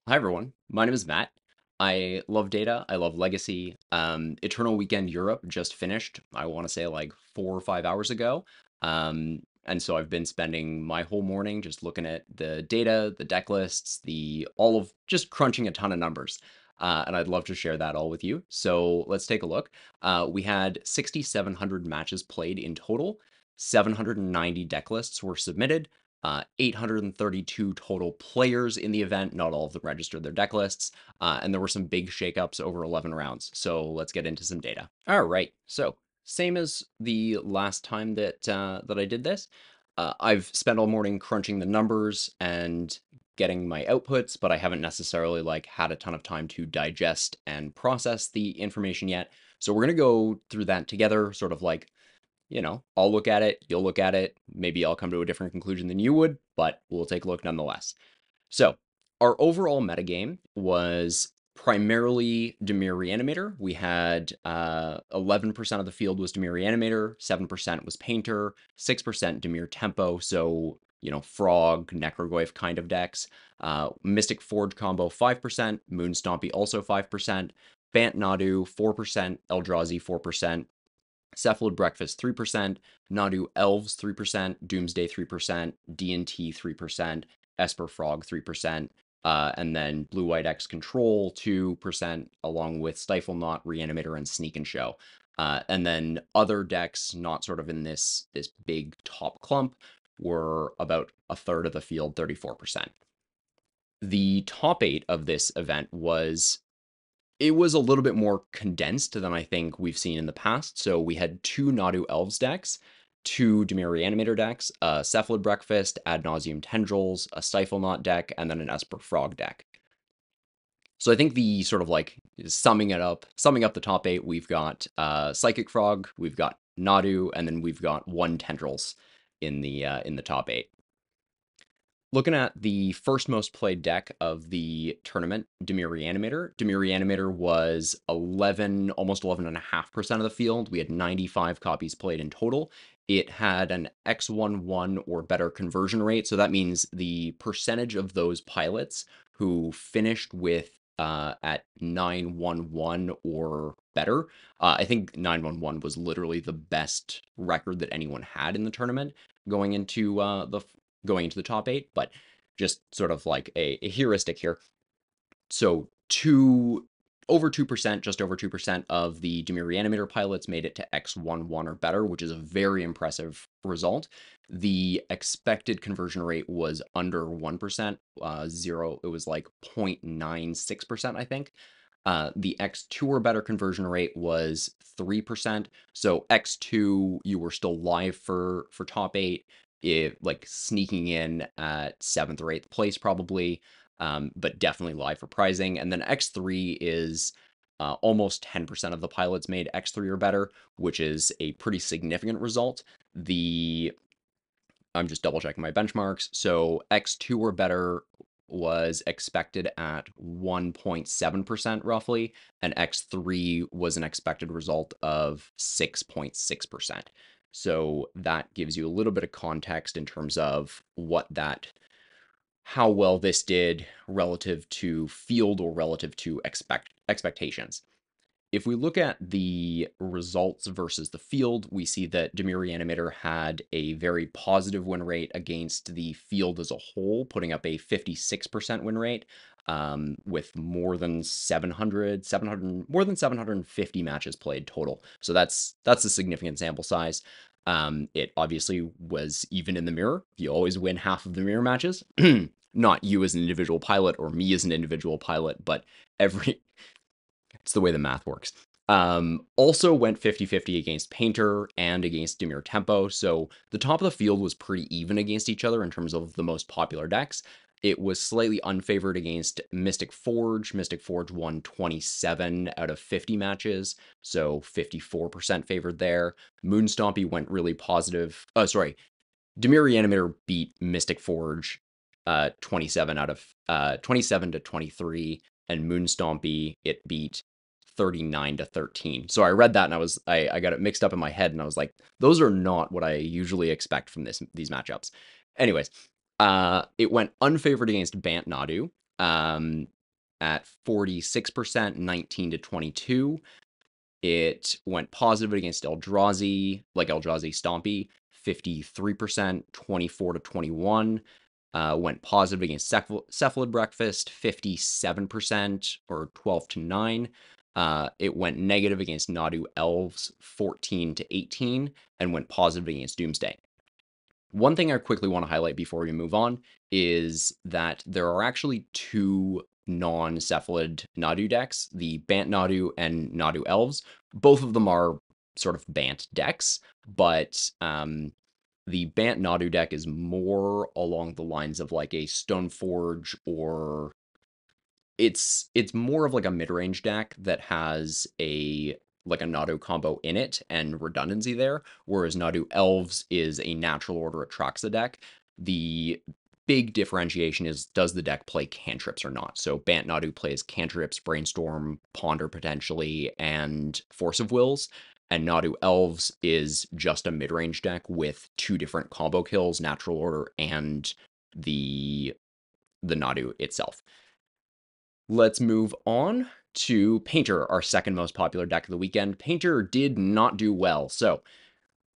Hi everyone, my name is Matt. I love data, I love legacy. Eternal Weekend Europe just finished, I want to say like 4 or 5 hours ago. And so I've been spending my whole morning just looking at the data, the deck lists, the all of just crunching a ton of numbers. And I'd love to share that all with you. So let's take a look. We had 6,700 matches played in total. 790 deck lists were submitted. 832 total players in the event. Not all of them registered their deck lists, and there were some big shakeups over 11 rounds. So let's get into some data. All right, so same as the last time that I did this, I've spent all morning crunching the numbers and getting my outputs, but I haven't necessarily had a ton of time to digest and process the information yet. So we're gonna go through that together, sort of I'll look at it, you'll look at it, maybe I'll come to a different conclusion than you would, but we'll take a look nonetheless. So, our overall metagame was primarily Dimir Reanimator. We had 11% of the field was Dimir Reanimator, 7% was Painter, 6% Dimir Tempo, so, Frog, Necrogoyf kind of decks. Mystic Forge combo, 5%, Moon Stompy also 5%, Bant Nadu, 4%, Eldrazi, 4%, Cephalid Breakfast 3%, Nadu Elves 3%, Doomsday 3%, D&T 3%, Esper Frog 3%, and then Blue White X Control 2%, along with Stifle Knot, Reanimator, and Sneak and Show. And then other decks, not sort of in this big top clump, were about a third of the field, 34%. The top 8 of this event was it was a little bit more condensed than I think we've seen in the past. So we had two Nadu Elves decks, two Dimir Reanimator decks, a Cephalid Breakfast, Ad Nauseam Tendrils, a Stifle Knot deck, and then an Esper Frog deck. So I think the sort of summing up the top 8, we've got Psychic Frog, we've got Nadu, and then we've got one Tendrils in the top 8. Looking at the first most played deck of the tournament, Dimir Reanimator. Dimir Reanimator was 11, almost 11.5% of the field. We had 95 copies played in total. It had an X11 or better conversion rate. So that means the percentage of those pilots who finished with at 911 or better. I think 911 was literally the best record that anyone had in the tournament going into the top 8, but just sort of like a heuristic here. So over 2%, just over 2% of the Dimir Reanimator pilots made it to X11 or better, which is a very impressive result. The expected conversion rate was under 1%, it was like 0.96%, I think. The X2 or better conversion rate was 3%. So X2, you were still live for top 8, sneaking in at 7th or 8th place probably, but definitely live for prizing. And then X3 is almost 10% of the pilots made X3 or better, which is a pretty significant result. I'm just double checking my benchmarks. So X2 or better was expected at 1.7% roughly, and X3 was an expected result of 6.6%. So that gives you a little bit of context in terms of how well this did relative to field or relative to expectations. If we look at the results versus the field, we see that Dimir Reanimator had a very positive win rate against the field as a whole, putting up a 56% win rate, with more than 750 matches played total. So that's a significant sample size. It obviously was even in the mirror. You always win half of the mirror matches. Not you as an individual pilot or me as an individual pilot, but it's the way the math works. Also went 50-50 against Painter and against Dimir Tempo, so the top of the field was pretty even against each other in terms of the most popular decks. It was slightly unfavored against Mystic Forge. Mystic Forge won 27 out of 50 matches, so 54% favored there. Moon Stompy went really positive. Dimir Reanimator beat Mystic Forge 27 to 23, and Moon Stompy it beat 39 to 13. So I read that and I got it mixed up in my head and I was like, those are not what I usually expect from these matchups. Anyways, it went unfavored against Bant Nadu. at 46%, 19 to 22. It went positive against Eldrazi, like Eldrazi Stompy, 53%, 24 to 21. Went positive against Cephalid Breakfast, 57%, or 12 to 9. It went negative against Nadu Elves, 14 to 18, and went positive against Doomsday. One thing I quickly want to highlight before we move on is that there are actually two non-Cephalid Nadu decks, the Bant Nadu and Nadu Elves. Both of them are sort of Bant decks, but the Bant Nadu deck is more along the lines of like a Stoneforge, or it's more of like a mid-range deck that has a like a Nadu combo in it and redundancy there, whereas Nadu Elves is a natural order Atraxa deck. The big differentiation is, does the deck play cantrips or not? So Bant Nadu plays cantrips, Brainstorm, Ponder potentially, and Force of Wills, and Nadu Elves is just a mid-range deck with two different combo kills, natural order, and the Nadu itself. Let's move on to Painter, our second most popular deck of the weekend. Painter did not do well. So,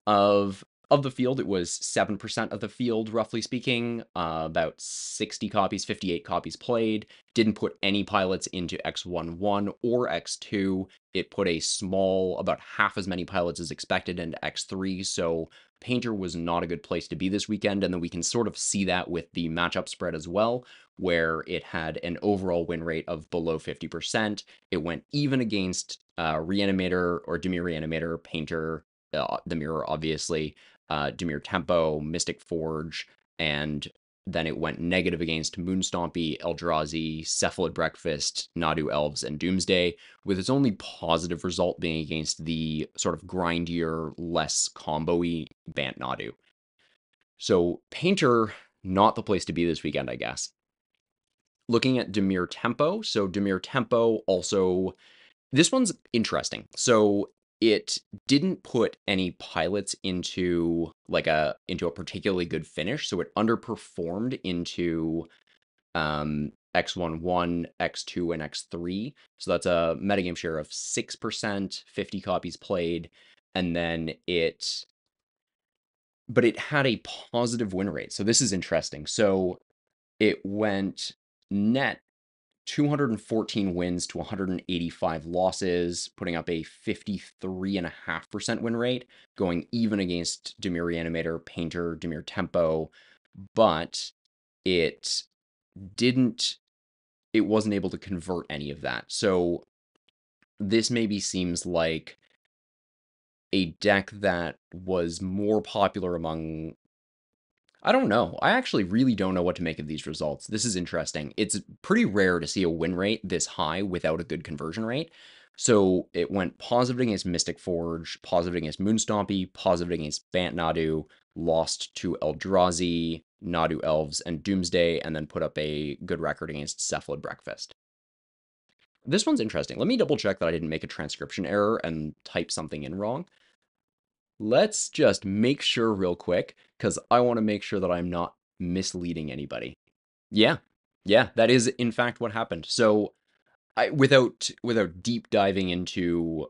of the field, it was 7% of the field, roughly speaking, about 60 copies, 58 copies played. Didn't put any pilots into X11 or X2. It put a small, about half as many pilots as expected into X3, so Painter was not a good place to be this weekend, and then we can sort of see that with the matchup spread as well, where it had an overall win rate of below 50%. It went even against Reanimator or Dimir Reanimator, Painter, the Mirror, obviously, Dimir Tempo, Mystic Forge, and then it went negative against Moonstompy, Eldrazi, Cephalid Breakfast, Nadu Elves, and Doomsday, with its only positive result being against the sort of grindier, less combo-y Bant Nadu. So Painter, not the place to be this weekend, I guess. Looking at Dimir Tempo, so Dimir Tempo also, this one's interesting. So it didn't put any pilots into a particularly good finish, so it underperformed into X11, X2, and X3. So that's a metagame share of 6%, 50 copies played, and then but it had a positive win rate. So this is interesting. So it went net 214 wins to 185 losses, putting up a 53.5% win rate, going even against Dimir Reanimator, Painter, Dimir Tempo, but it wasn't able to convert any of that. So this maybe seems like a deck that was more popular among, I don't know. I actually really don't know what to make of these results. This is interesting. It's pretty rare to see a win rate this high without a good conversion rate. So it went positive against Mystic Forge, positive against Moonstompy, positive against Bant Nadu, lost to Eldrazi, Nadu Elves, and Doomsday, and then put up a good record against Cephalid Breakfast. This one's interesting. Let me double check that I didn't make a transcription error and type something in wrong. Let's just make sure real quick, because I want to make sure that I'm not misleading anybody. Yeah, yeah, that is in fact what happened. So, without deep diving into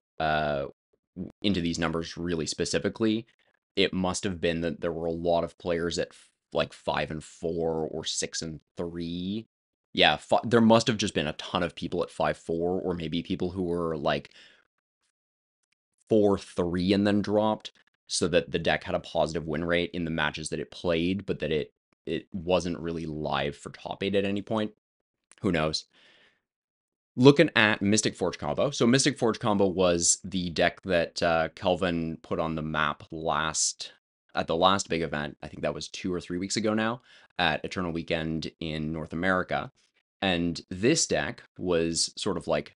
these numbers really specifically, it must have been that there were a lot of players at like 5-4 or 6-3. Yeah, there must have just been a ton of people at 5-4, or maybe people who were like 4-3 and then dropped, so that the deck had a positive win rate in the matches that it played, but that it wasn't really live for top 8 at any point. Who knows? Looking at Mystic Forge combo. So Mystic Forge combo was the deck that Kelvin put on the map at the last big event. I think that was 2 or 3 weeks ago now, at Eternal Weekend in North America. And this deck was sort of like,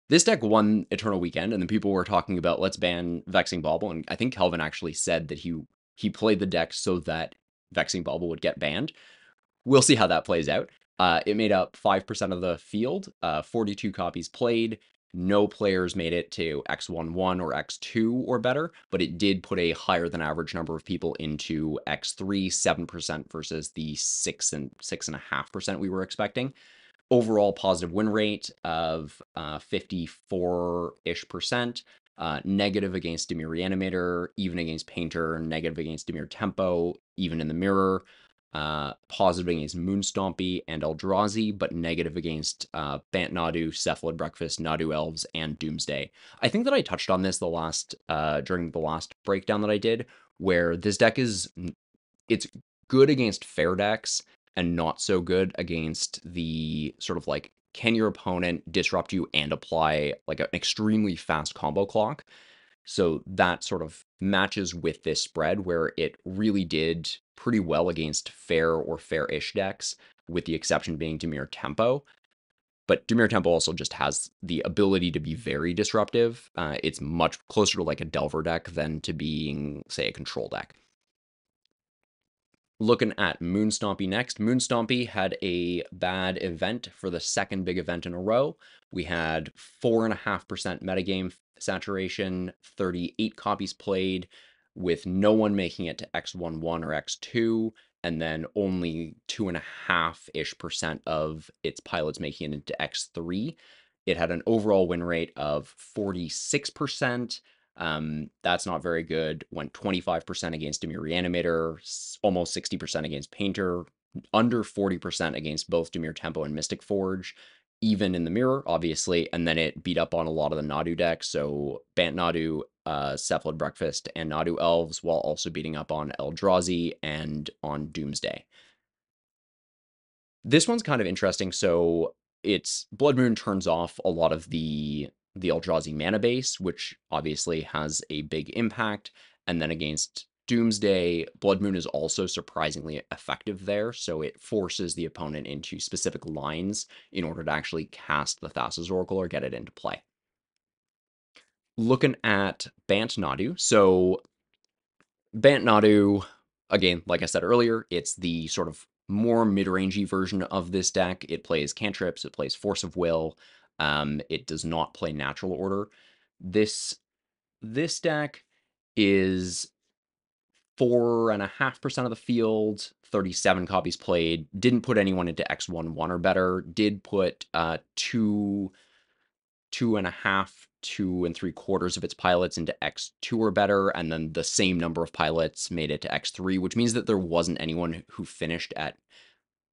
this deck won Eternal Weekend, and then people were talking about, let's ban Vexing Bauble, and I think Kelvin actually said that he played the deck so that Vexing Bauble would get banned. We'll see how that plays out. It made up 5% of the field, 42 copies played. No players made it to X11 or X2 or better, but it did put a higher than average number of people into X3, 7% versus the 6.5% we were expecting. Overall positive win rate of 54-ish percent. Negative against Dimir Reanimator, even against Painter, negative against Dimir Tempo, even in the mirror. Positive against Moonstompy and Eldrazi, but negative against Bant Nadu, Cephalid Breakfast, Nadu Elves, and Doomsday. I think that I touched on this during the last breakdown that I did, where this deck it's good against fair decks and not so good against the sort of like, can your opponent disrupt you and apply like an extremely fast combo clock? So that sort of matches with this spread where it really did pretty well against fair or fair-ish decks, with the exception being Dimir Tempo. But Dimir Tempo also just has the ability to be very disruptive. It's much closer to like a Delver deck than to being, say, a control deck. Looking at Moonstompy next. Moonstompy had a bad event for the second big event in a row. We had 4.5% metagame saturation, 38 copies played, with no one making it to X11 or X2, and then only 2.5-ish% of its pilots making it into X3. It had an overall win rate of 46%. That's not very good. Went 25% against Dimir Reanimator, almost 60% against Painter, under 40% against both Dimir Tempo and Mystic Forge, even in the mirror, obviously. And then it beat up on a lot of the Nadu decks. So Bant Nadu, Cephalid Breakfast, and Nadu Elves, while also beating up on Eldrazi and on Doomsday. This one's kind of interesting. So it's Blood Moon turns off a lot of the Eldrazi mana base, which obviously has a big impact. And then against Doomsday, Blood Moon is also surprisingly effective there, so it forces the opponent into specific lines in order to actually cast the Thassa's Oracle or get it into play. Looking at Bant Nadu, so Bant Nadu, again, like I said earlier, it's the sort of more mid-rangey version of this deck. It plays cantrips, it plays Force of Will, it does not play Natural Order. This deck is 4.5% of the field, 37 copies played, didn't put anyone into X11 or better, did put 2.5, 2.75 of its pilots into X2 or better, and then the same number of pilots made it to X3, which means that there wasn't anyone who finished at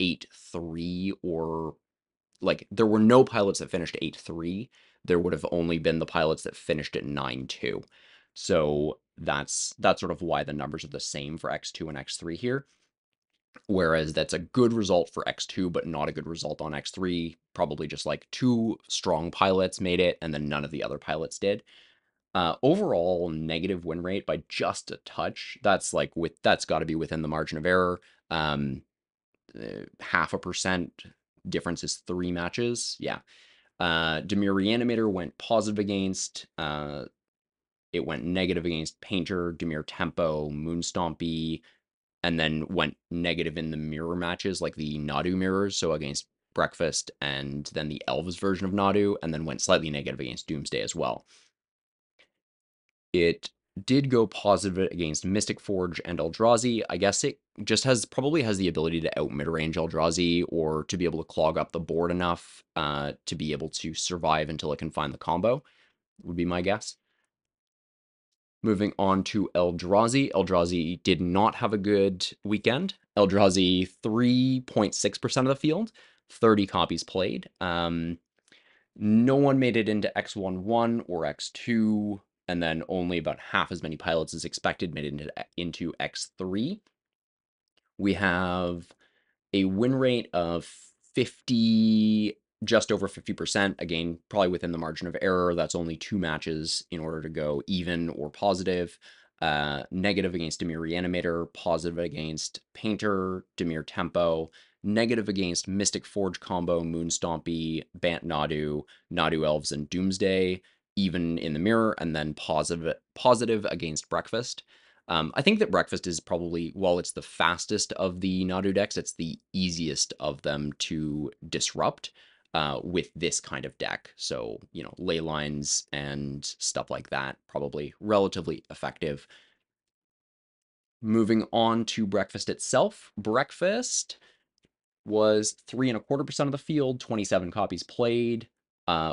8-3, or like there were no pilots that finished 8-3. There would have only been the pilots that finished at 9-2. So that's sort of why the numbers are the same for X2 and X3 here. Whereas that's a good result for X2, but not a good result on X3. Probably just like two strong pilots made it, and then none of the other pilots did. Overall negative win rate by just a touch. That's got to be within the margin of error. 0.5% difference is 3 matches. Yeah. Dimir Reanimator went positive against. It went negative against Painter, Dimir Tempo, Moonstompy, and then went negative in the mirror matches, like the Nadu mirrors, so against Breakfast and then the Elves version of Nadu, and then went slightly negative against Doomsday as well. It did go positive against Mystic Forge and Eldrazi. I guess it just probably has the ability to out mid-range Eldrazi, or to be able to clog up the board enough to be able to survive until it can find the combo, would be my guess. Moving on to Eldrazi. Eldrazi did not have a good weekend. Eldrazi, 3.6% of the field, 30 copies played. No one made it into X11 or X2, and then only about half as many pilots as expected made it into X3. We have a win rate of 50, just over 50%. Again, probably within the margin of error. That's only 2 matches in order to go even or positive. Negative against Dimir Reanimator, positive against Painter, Dimir Tempo, negative against Mystic Forge combo, Moonstompy, Bant Nadu, Nadu Elves, and Doomsday, even in the mirror, and then positive against Breakfast. I think that Breakfast is probably, while it's the fastest of the Nadu decks, it's the easiest of them to disrupt with this kind of deck. So, ley lines and stuff like that, probably relatively effective. Moving on to Breakfast itself. Breakfast was 3.25% of the field, 27 copies played,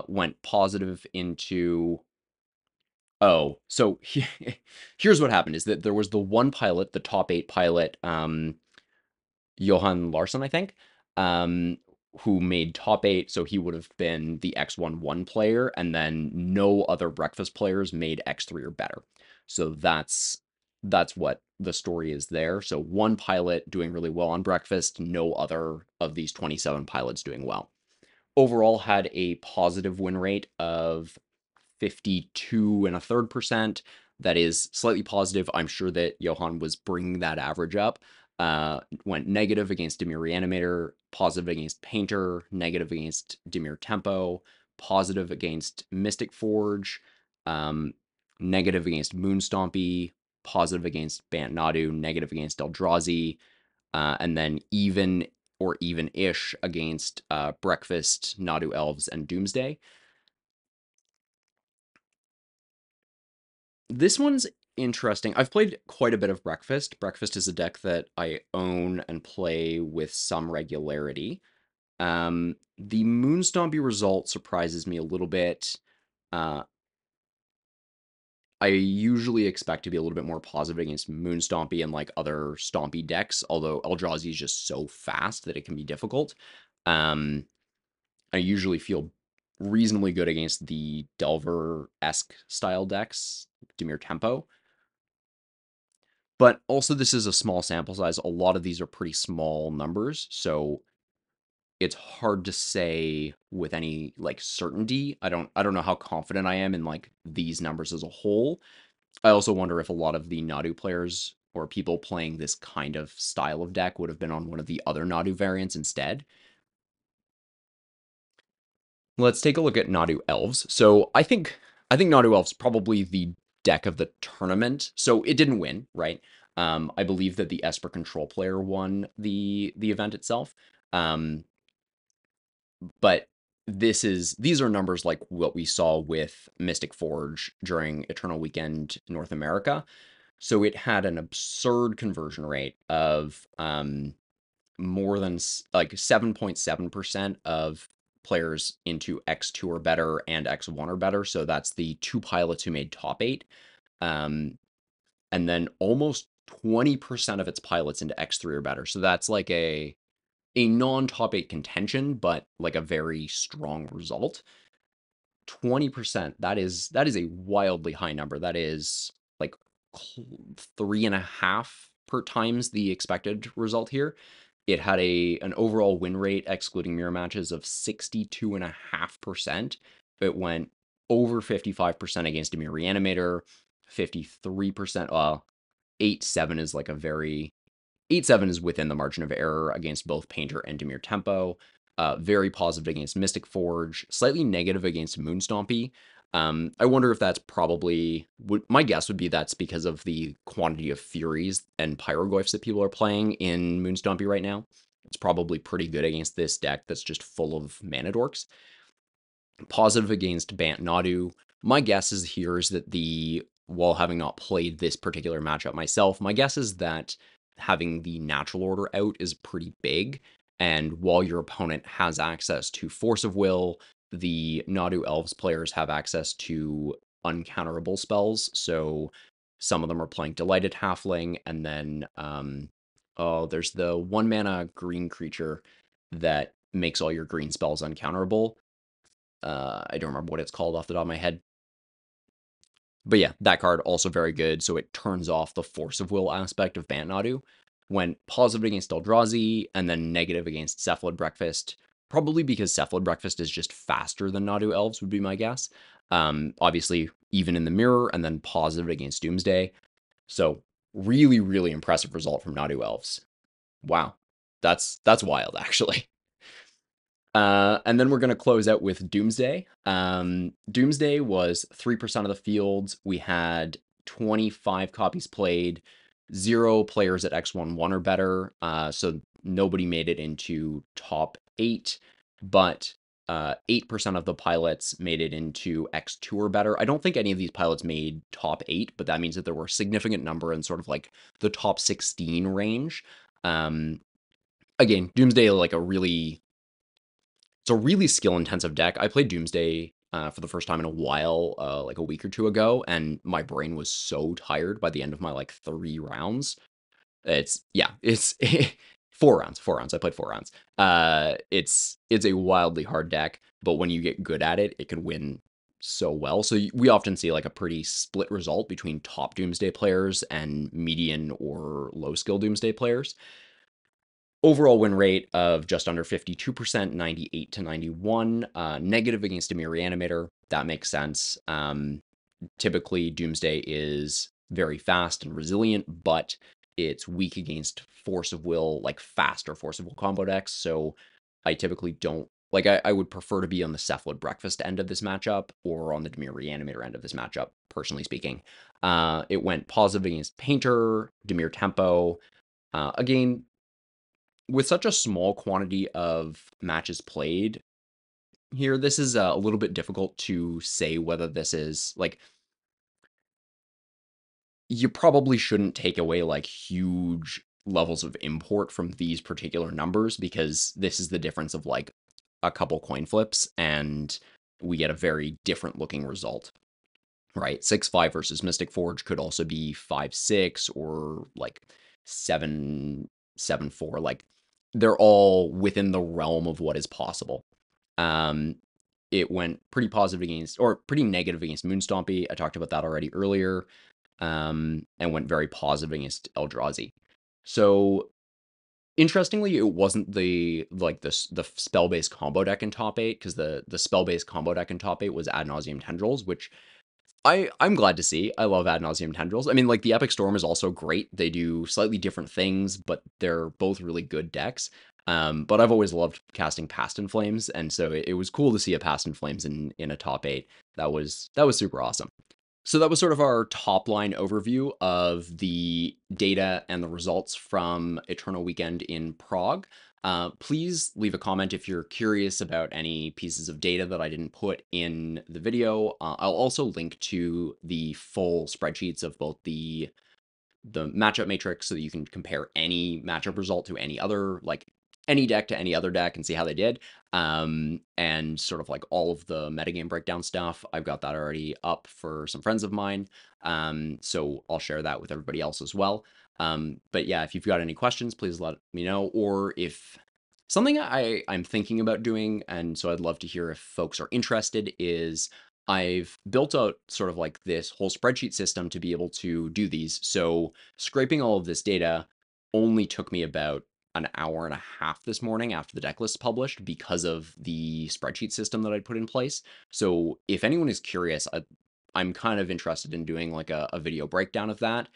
went positive into. Oh, so here's what happened is that there was the one pilot, the top eight pilot, Johan Larsson, I think, um, who made top eight. So he would have been the X11 player, and then no other breakfast players made X3 or better. So that's what the story is there. So one pilot doing really well on breakfast, no other of these 27 pilots doing well. Overall had a positive win rate of 52.33%. That is slightly positive. I'm sure that Johan was bringing that average up. Went negative against Demir Reanimator, positive against Painter, negative against Demir Tempo, positive against Mystic Forge, um, negative against Moonstompy, positive against Bant Nadu, negative against Eldrazi, and then even or even-ish against Breakfast, Nadu Elves, and Doomsday. This one's interesting. I've played quite a bit of Breakfast. Breakfast is a deck that I own and play with some regularity. The Moonstompy result surprises me a little bit. Uh, I usually expect to be a little bit more positive against Moonstompy and like other Stompy decks, although Eldrazi is just so fast that it can be difficult. Um, I usually feel reasonably good against the Delver-esque style decks, Dimir Tempo. But also, this is a small sample size. A lot of these are pretty small numbers, so it's hard to say with any like certainty. I don't know how confident I am in like these numbers as a whole. I also wonder if a lot of the Nadu players or people playing this kind of style of deck would have been on one of the other Nadu variants instead. Let's take a look at Nadu Elves. So I think Nadu Elves probably the deck of the tournament. So it didn't win, right? I believe that the Esper Control player won the event itself. Um, but these are numbers like what we saw with Mystic Forge during Eternal Weekend North America. So it had an absurd conversion rate of more than like 7.7% of players into X2 or better and X1 or better. So that's the two pilots who made top eight. Um, and then almost 20% of its pilots into X3 or better. So that's like a non-top eight contention, but like a very strong result. 20%, that is a wildly high number. That is like 3.5 per times the expected result here. It had an overall win rate, excluding mirror matches, of 62.5%. It went over 55% against a mirror reanimator, 53%. 8-7 is like a very 8-7 is within the margin of error against both Painter and Demir Tempo. Very positive against Mystic Forge, slightly negative against Moonstompy. I wonder if that's probably, my guess would be that's because of the quantity of Furies and Pyroglyphs that people are playing in Moonstompy right now. It's probably pretty good against this deck that's just full of mana dorks. Positive against Bant Nadu. My guess is here is that while having not played this particular matchup myself, my guess is that having the natural order out is pretty big. And while your opponent has access to Force of Will, the Nadu Elves players have access to uncounterable spells. So some of them are playing Delighted Halfling, and then there's the 1 mana green creature that makes all your green spells uncounterable. I don't remember what it's called off the top of my head. But yeah, that card also very good. So it turns off the Force of Will aspect of Bant Nadu. Went positive against Eldrazi and then negative against Cephalid Breakfast. Probably because Cephalid Breakfast is just faster than Nadu Elves would be my guess. Obviously, even in the mirror, and then positive against Doomsday. So really, really impressive result from Nadu Elves. Wow, that's wild actually. And then we're going to close out with Doomsday. Doomsday was 3% of the field. We had 25 copies played, 0 players at X11 or better. So nobody made it into top 8, but 8% of the pilots made it into X2 or better. I don't think any of these pilots made top 8, but that means that there were a significant number in sort of like the top 16 range. Um, again, Doomsday like it's a really skill intensive deck. I played Doomsday for the first time in a while, like a week or two ago, and my brain was so tired by the end of my like 3 rounds. It's 4 rounds, 4 rounds. I played 4 rounds. It's a wildly hard deck, but when you get good at it, it can win so well. So we often see like a pretty split result between top Doomsday players and median or low skill Doomsday players. Overall win rate of just under 52%, 98 to 91. Negative against a mirror reanimator. That makes sense. Typically, Doomsday is very fast and resilient, but it's weak against Force of Will, like faster Force of Will combo decks. So I typically don't like. I would prefer to be on the Cephalid Breakfast end of this matchup or on the Demir Reanimator end of this matchup, personally speaking. It went positive against Painter, Demir Tempo. Again, with such a small quantity of matches played here, this is a little bit difficult to say whether this is like you probably shouldn't take away like huge levels of import from these particular numbers because this is the difference of like a couple coin flips and we get a very different looking result, right? 6-5 versus Mystic Forge could also be 5-6 or like 7-7-4. Like they're all within the realm of what is possible. Um, it went pretty positive against, or pretty negative against Moonstompy. I talked about that already earlier, and went very positive against Eldrazi. So interestingly, it wasn't the spell based combo deck in top eight because the spell based combo deck in top eight was Ad Nauseam Tendrils, which I'm glad to see. I love Ad Nauseam Tendrils. I mean, like the Epic Storm is also great. They do slightly different things, but they're both really good decks. But I've always loved casting Past in Flames, and so it was cool to see a Past in Flames in a top eight. That was super awesome. So that was sort of our top line overview of the data and the results from Eternal Weekend in Prague. Please leave a comment if you're curious about any pieces of data that I didn't put in the video. I'll also link to the full spreadsheets of both the matchup matrix so that you can compare any matchup result to any other, like any deck to any other deck and see how they did. And sort of like all of the metagame breakdown stuff. I've got that already up for some friends of mine. So I'll share that with everybody else as well. But yeah, if you've got any questions, please let me know. Or if something I'm thinking about doing, and so I'd love to hear if folks are interested, is I've built out sort of like this whole spreadsheet system to be able to do these. So scraping all of this data only took me about an hour and a half this morning after the deck list published because of the spreadsheet system that I'd put in place. So if anyone is curious, I'm kind of interested in doing like a video breakdown of that.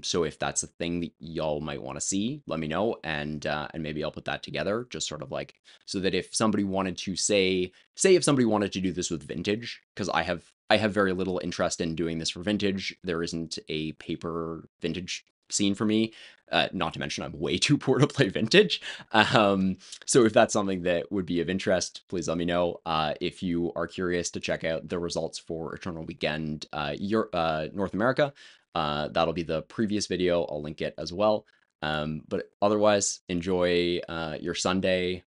So if that's a thing that y'all might want to see, let me know, and maybe I'll put that together, just sort of like so that if somebody wanted to say if somebody wanted to do this with Vintage, because I have very little interest in doing this for Vintage. There isn't a paper Vintage scene for me. Not to mention I'm way too poor to play Vintage. So if that's something that would be of interest, please let me know. If you are curious to check out the results for Eternal Weekend North America, that'll be the previous video. I'll link it as well. But otherwise, enjoy your Sunday.